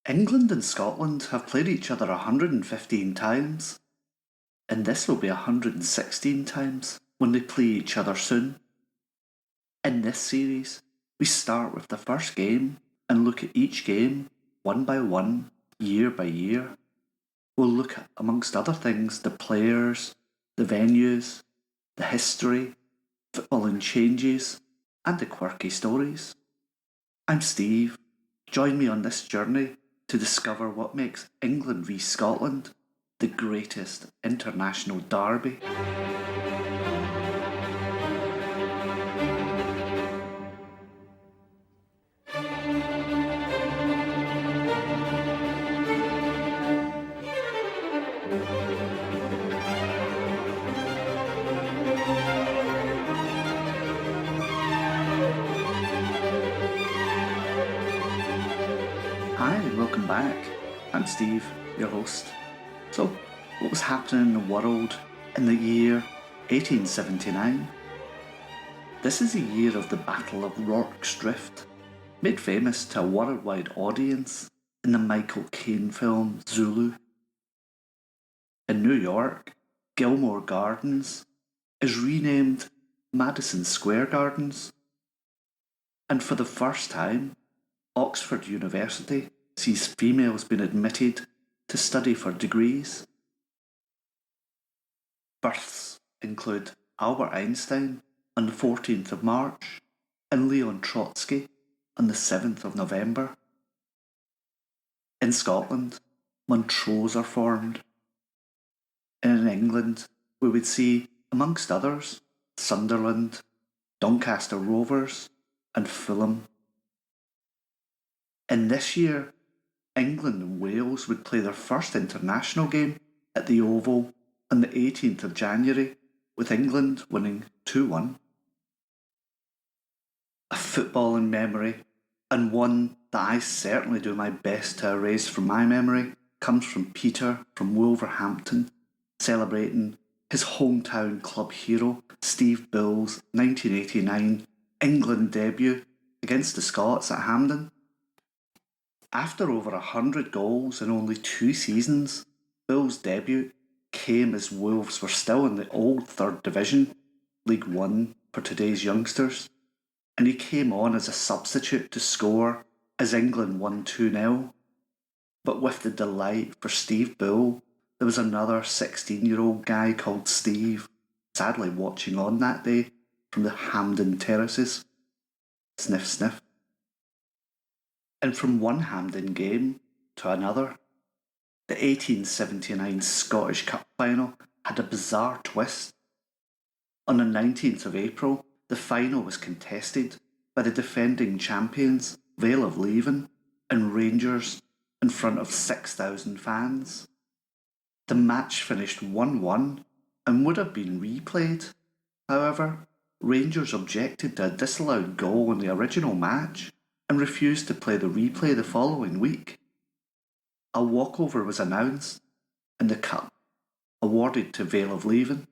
England and Scotland have played each other 115 times, and this will be 116 times when they play each other soon. In this series, we start with the first game and look at each game one by one, year by year. We'll look at, amongst other things, the players, the venues, the history, footballing changes, and the quirky stories. I'm Steve. Join me on this journey to discover what makes England v Scotland the greatest international derby. Hi and welcome back. I'm Steve, your host. So, what was happening in the world in the year 1879? This is the year of the Battle of Rorke's Drift, made famous to a worldwide audience in the Michael Caine film Zulu. In New York, Gilmore Gardens is renamed Madison Square Gardens. And for the first time, Oxford University sees females being admitted to study for degrees. Births include Albert Einstein on the 14th of March and Leon Trotsky on the 7th of November. In Scotland, Montrose are formed. And in England, we would see, amongst others, Sunderland, Doncaster Rovers, and Fulham. In this year, England and Wales would play their first international game at the Oval on the 18th of January, with England winning 2-1. A footballing memory, and one that I certainly do my best to erase from my memory, comes from Peter from Wolverhampton, celebrating his hometown club hero Steve Bull's 1989 England debut against the Scots at Hampden. After over 100 goals in only 2 seasons, Bull's debut came as Wolves were still in the old third division, League One for today's youngsters, and he came on as a substitute to score as England won 2-0. But with the delight for Steve Bull, there was another 16-year-old guy called Steve, sadly watching on that day from the Hampden terraces. Sniff, sniff. And from one Hampden game to another, the 1879 Scottish Cup final had a bizarre twist. On the 19th of April, the final was contested by the defending champions Vale of Leven and Rangers in front of 6,000 fans. The match finished 1-1 and would have been replayed. However, Rangers objected to a disallowed goal in the original match and refused to play the replay the following week. A walkover was announced and the cup awarded to Vale of Leven.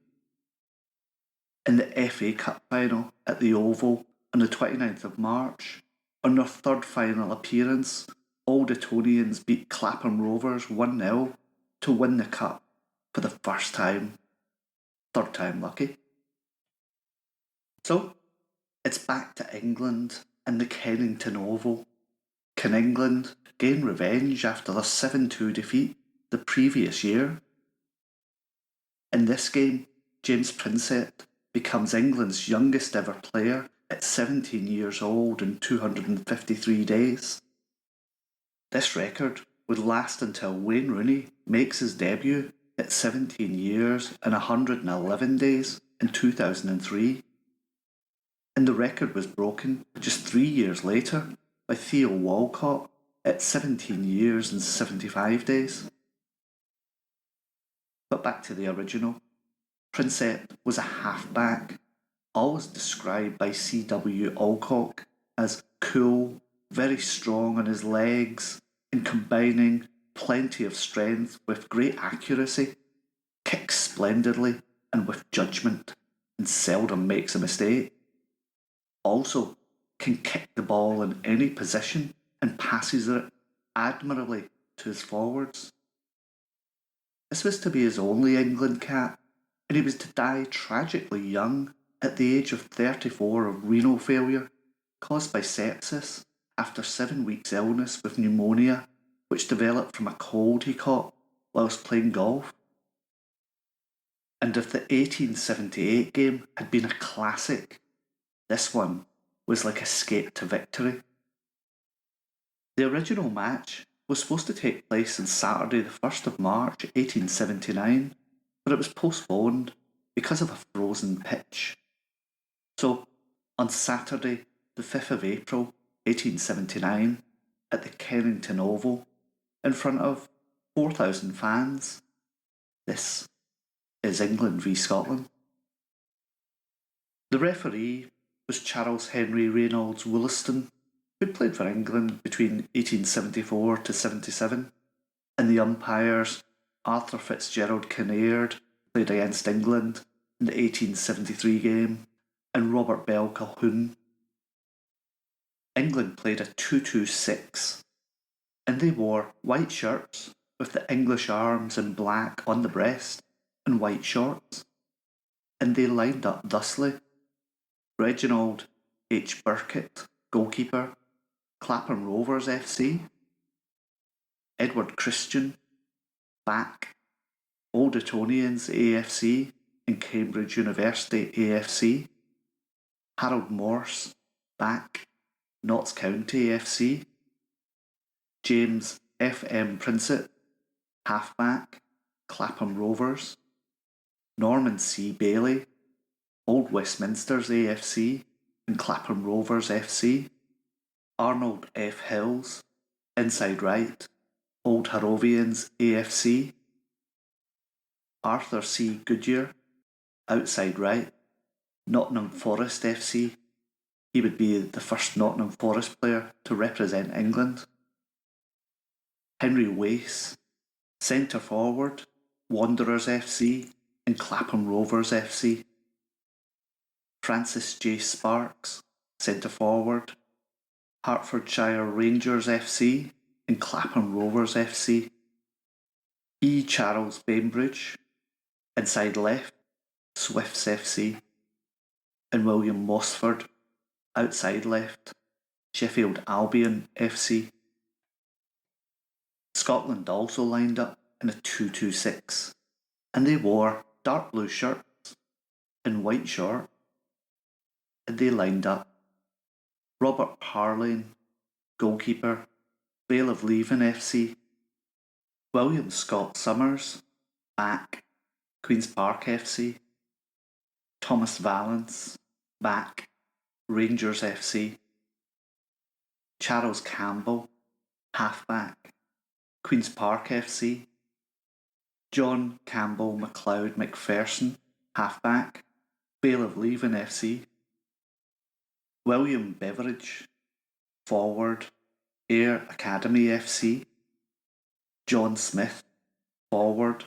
In the FA Cup final at the Oval on the 29th of March, on their third final appearance, Old Etonians beat Clapham Rovers 1-0 to win the cup for the first time. Third time lucky. So, it's back to England and the Kennington Oval. Can England gain revenge after their 7-2 defeat the previous year? In this game, James Prinsep becomes England's youngest ever player at 17 years old and 253 days. This record would last until Wayne Rooney makes his debut at 17 years and 111 days in 2003. And the record was broken just 3 years later by Theo Walcott at 17 years and 75 days. But back to the original. Prinsep was a half-back, always described by C.W. Alcock as cool, very strong on his legs, and combining plenty of strength with great accuracy, kicks splendidly and with judgment, and seldom makes a mistake. Also, can kick the ball in any position and passes it admirably to his forwards. This was to be his only England cap, and he was to die tragically young at the age of 34 of renal failure caused by sepsis after 7 weeks' illness with pneumonia, which developed from a cold he caught whilst playing golf. And if the 1878 game had been a classic, this one was like a skate to victory. The original match was supposed to take place on Saturday the 1st of March 1879, but it was postponed because of a frozen pitch. So, on Saturday the 5th of April 1879, at the Kennington Oval, in front of 4,000 fans, this is England v Scotland. The referee was Charles Henry Reynolds Wollaston, who played for England between 1874 to 77, and the umpires Arthur Fitzgerald Kinnaird played against England in the 1873 game, and Robert Bell Calhoun. England played a 2-2-6, and they wore white shirts with the English arms in black on the breast and white shorts, and they lined up thusly: Reginald H. Burkitt, goalkeeper, Clapham Rovers FC; Edward Christian, back, Old Etonians AFC and Cambridge University AFC; Harold Morse, back, Notts County FC; James F.M. Prinsett, halfback, Clapham Rovers; Norman C. Bailey, Old Westminsters AFC and Clapham Rovers FC; Arnold F. Hills, inside right, Old Harrovians AFC; Arthur C. Goodyear, outside right, Nottingham Forest FC. He would be the first Nottingham Forest player to represent England. Henry Wace, centre forward, Wanderers FC and Clapham Rovers FC. Francis J. Sparks, centre forward, Hertfordshire Rangers FC and Clapham Rovers FC. E. Charles Bainbridge, inside left, Swifts FC, and William Mossford, outside left, Sheffield Albion FC. Scotland also lined up in a 2-2-6, and they wore dark blue shirts and white shorts, and they lined up: Robert Harlane, goalkeeper, Vale of Leven FC; William Scott Summers, back, Queen's Park FC; Thomas Valence, back, Rangers FC; Charles Campbell, halfback, Queen's Park FC; John Campbell MacLeod McPherson, halfback, Vale of Leven FC; William Beveridge, forward, Ayr Academy FC; John Smith, forward,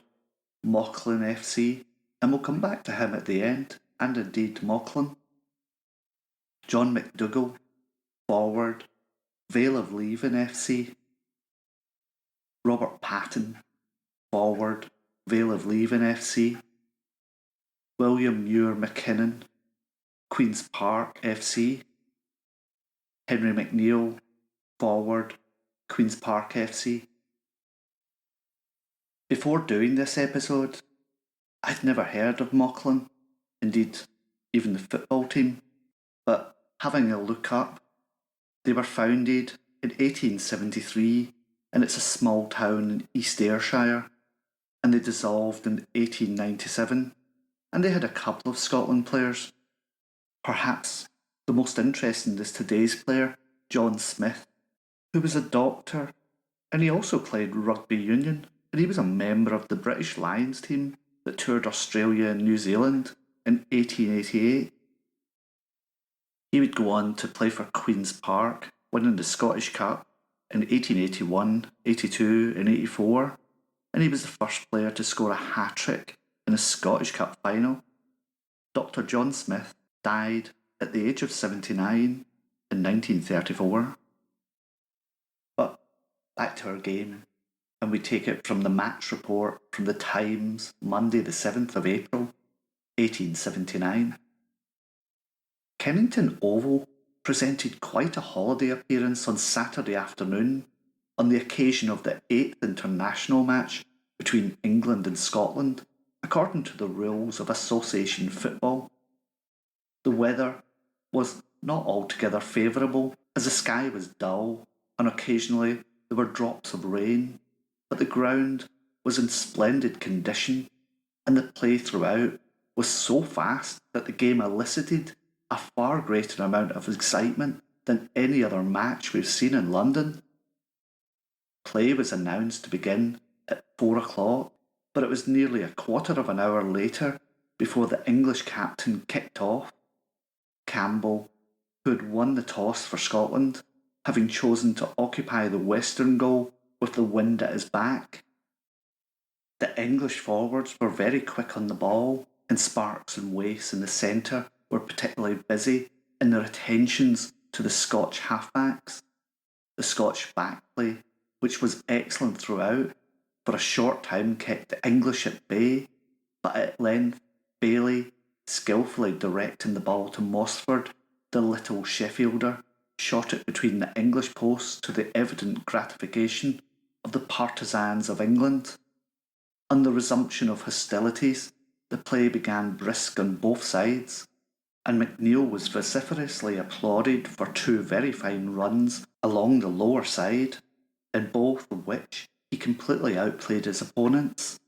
Mauchline FC, and we'll come back to him at the end, and indeed Mauchline; John McDougall, forward, Vale of Leven FC; Robert Patton, forward, Vale of Leven FC; William Muir McKinnon, Queen's Park FC; Henry McNeill, forward, Queen's Park FC. Before doing this episode, I'd never heard of Mauchline, indeed even the football team, but having a look up, they were founded in 1873 and it's a small town in East Ayrshire, and they dissolved in 1897, and they had a couple of Scotland players. Perhaps the most interesting is today's player, John Smith, who was a doctor, and he also played rugby union, and he was a member of the British Lions team that toured Australia and New Zealand in 1888. He would go on to play for Queen's Park, winning the Scottish Cup in 1881, 82 and 84, and he was the first player to score a hat-trick in a Scottish Cup final. Dr. John Smith died at the age of 79 in 1934. But back to our game, and we take it from the match report from the Times, Monday the 7th of April, 1879. Kennington Oval presented quite a holiday appearance on Saturday afternoon on the occasion of the 8th international match between England and Scotland, according to the rules of association football. The weather was not altogether favourable, as the sky was dull and occasionally there were drops of rain, but the ground was in splendid condition, and the play throughout was so fast that the game elicited a far greater amount of excitement than any other match we've seen in London. Play was announced to begin at 4 o'clock, but it was nearly a quarter of an hour later before the English captain kicked off. Campbell, who had won the toss for Scotland, having chosen to occupy the western goal with the wind at his back. The English forwards were very quick on the ball, and Sparks and Wace in the centre were particularly busy in their attentions to the Scotch halfbacks. The Scotch backplay, which was excellent throughout, for a short time kept the English at bay, but at length Bailey, skilfully directing the ball to Mossford, the little Sheffielder, shot it between the English posts to the evident gratification of the partisans of England. On the resumption of hostilities, the play began brisk on both sides, and McNeill was vociferously applauded for two very fine runs along the lower side, in both of which he completely outplayed his opponents.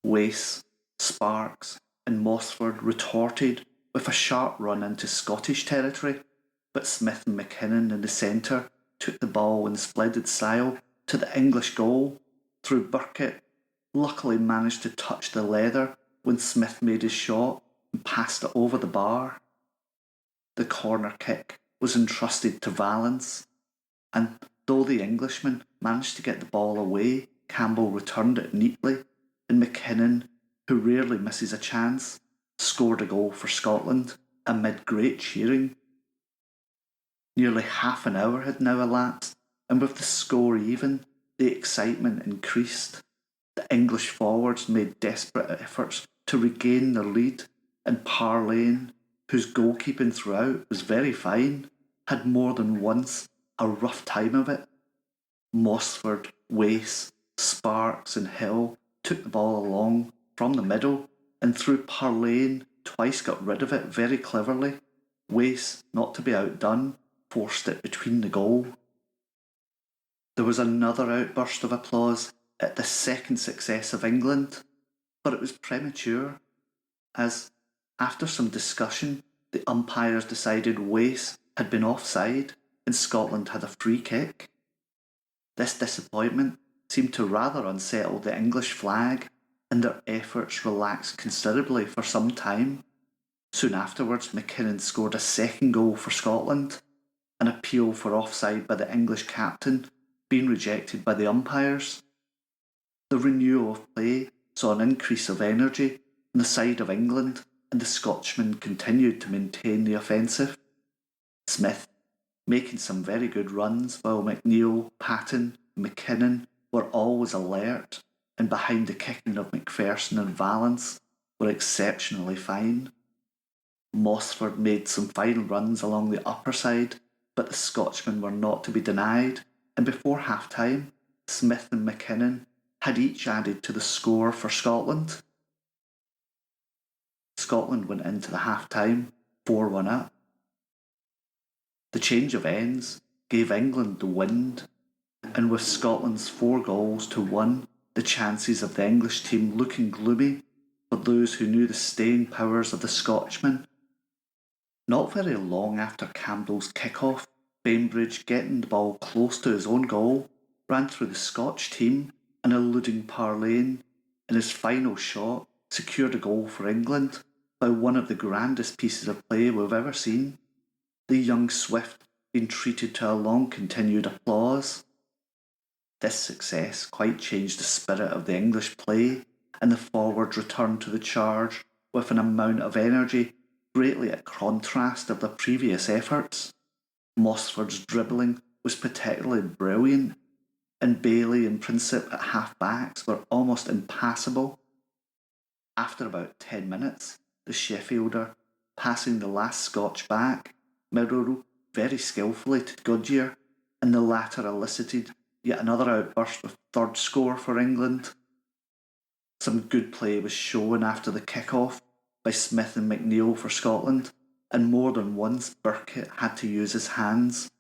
Wace, Sparks, and Mossford retorted with a sharp run into Scottish territory, but Smith and McKinnon in the centre took the ball in splendid style to the English goal, through Burkett luckily managed to touch the leather when Smith made his shot and passed it over the bar. The corner kick was entrusted to Valence, and though the Englishman managed to get the ball away, Campbell returned it neatly, and McKinnon, who rarely misses a chance, scored a goal for Scotland amid great cheering. Nearly half an hour had now elapsed, and with the score even, the excitement increased. The English forwards made desperate efforts to regain their lead, and Parlane, whose goalkeeping throughout was very fine, had more than once a rough time of it. Mossford, Wace, Sparks, and Hill took the ball along from the middle, and through Parlane twice got rid of it very cleverly. Wace, not to be outdone, forced it between the goal. There was another outburst of applause at the second success of England, but it was premature, as, after some discussion, the umpires decided Wace had been offside and Scotland had a free kick. This disappointment seemed to rather unsettle the English flag, and their efforts relaxed considerably for some time. Soon afterwards, McKinnon scored a second goal for Scotland, an appeal for offside by the English captain being rejected by the umpires. The renewal of play saw an increase of energy on the side of England, and the Scotchmen continued to maintain the offensive. Smith, making some very good runs, while McNeill, Patton, and McKinnon were always alert, and behind the kicking of McPherson and Valence were exceptionally fine. Mossford made some fine runs along the upper side, but the Scotchmen were not to be denied, and before half-time, Smith and McKinnon had each added to the score for Scotland. Scotland went into the half-time 4-1 up. The change of ends gave England the wind, and with Scotland's 4-1, the chances of the English team looking gloomy for those who knew the staying powers of the Scotchmen. Not very long after Campbell's kick-off, Bainbridge, getting the ball close to his own goal, ran through the Scotch team and, eluding Parlane, in his final shot secured a goal for England by one of the grandest pieces of play we've ever seen. The young Swift being treated to a long-continued applause. This success quite changed the spirit of the English play, and the forwards returned to the charge with an amount of energy greatly at contrast of the previous efforts. Mossford's dribbling was particularly brilliant. and Bailey and Prinsip at half-backs were almost impassable. After about 10 minutes, the Sheffielder, passing the last Scotch back, mirrored very skillfully to Goodyear, and the latter elicited yet another outburst of third score for England. Some good play was shown after the kick-off by Smith and McNeil for Scotland, and more than once Burkitt had to use his hands.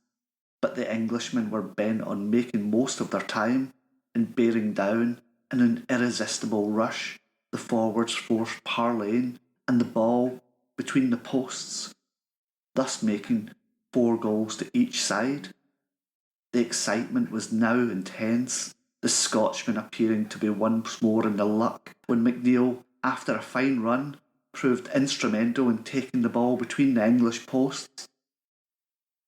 But the Englishmen were bent on making most of their time and bearing down in an irresistible rush. The forwards forced parleying and the ball between the posts, thus making 4 goals to each side. The excitement was now intense, the Scotchmen appearing to be once more in the luck when McNeil, after a fine run, proved instrumental in taking the ball between the English posts.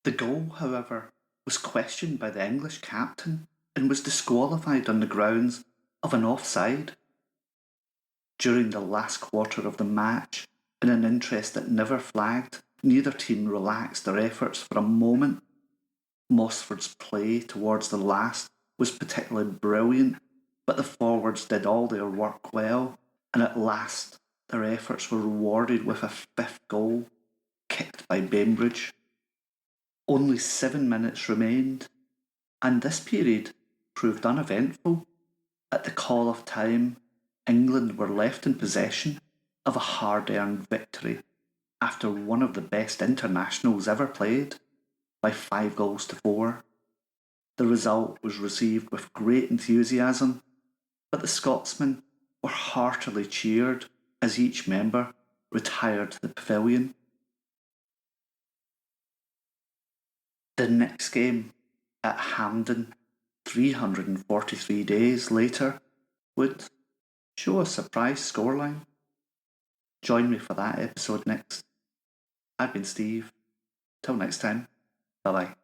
The goal, however, was questioned by the English captain and was disqualified on the grounds of an offside. During the last quarter of the match, in an interest that never flagged, neither team relaxed their efforts for a moment. Mossford's play towards the last was particularly brilliant, but the forwards did all their work well, and at last their efforts were rewarded with a 5th goal, kicked by Bainbridge. Only 7 minutes remained, and this period proved uneventful. At the call of time, England were left in possession of a hard-earned victory after one of the best internationals ever played, by 5 goals to 4. The result was received with great enthusiasm, but the Scotsmen were heartily cheered as each member retired to the pavilion. The next game, at Hampden, 343 days later, would show a surprise scoreline. Join me for that episode next. I've been Steve. Till next time, bye bye.